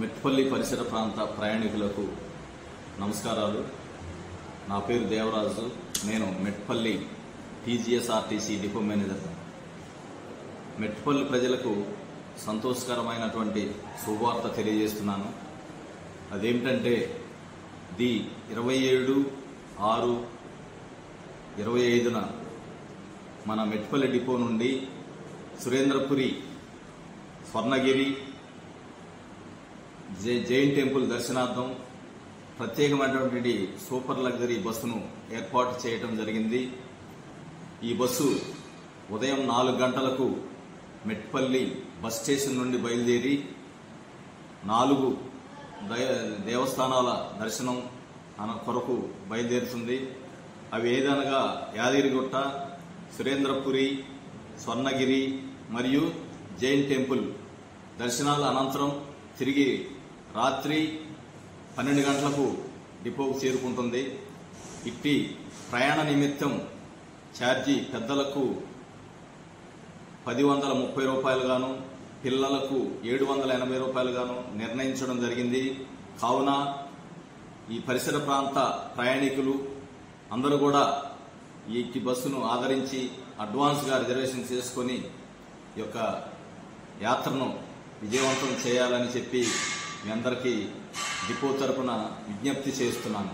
మెట్పల్లి పరిసర ప్రాంత ప్రయాణికులకు నమస్కారాలు. నా పేరు దేవరాజు. నేను Metpalli TGSRTC depot manager. Metpalli ప్రజలకు సంతోషకరమైనటువంటి శుభవార్త తెలియజేస్తున్నాను. అదేమిటంటే 27/6/25న మన మెట్పల్లి డిపో నుండి సురేంద్రపురి, స్వర్ణగిరి, జైన్ టెంపుల్ దర్శనార్థం ప్రత్యేకమైనటువంటి సూపర్ లగ్జరీ బస్సును ఏర్పాటు చేయడం జరిగింది. ఈ బస్సు ఉదయం 4 గంటలకు మెట్పల్లి బస్ స్టేషన్ నుండి బయలుదేరి 4 దేవస్థానాల దర్శనం కొరకు బయలుదేరుతుంది. అవి ఏదనగా యాదగిరిగుట్ట, సురేంద్రపురి, స్వర్ణగిరి మరియు జైన్ టెంపుల్ దర్శనాల అనంతరం తిరిగి రాత్రి 12 గంటలకు డిపోకు చేరుకుంటుంది. ఇట్టి ప్రయాణ నిమిత్తం ఛార్జీ పెద్దలకు 1,030 రూపాయలుగాను, పిల్లలకు 780 రూపాయలుగాను నిర్ణయించడం జరిగింది. కావున ఈ పరిసర ప్రాంత ప్రయాణికులు అందరూ కూడా ఈ బస్సును ఆదరించి అడ్వాన్స్గా రిజర్వేషన్ చేసుకుని ఈ యొక్క యాత్రను విజయవంతం చేయాలని చెప్పి మీ అందరికీ డిపో తరపున విజ్ఞప్తి చేస్తున్నాను.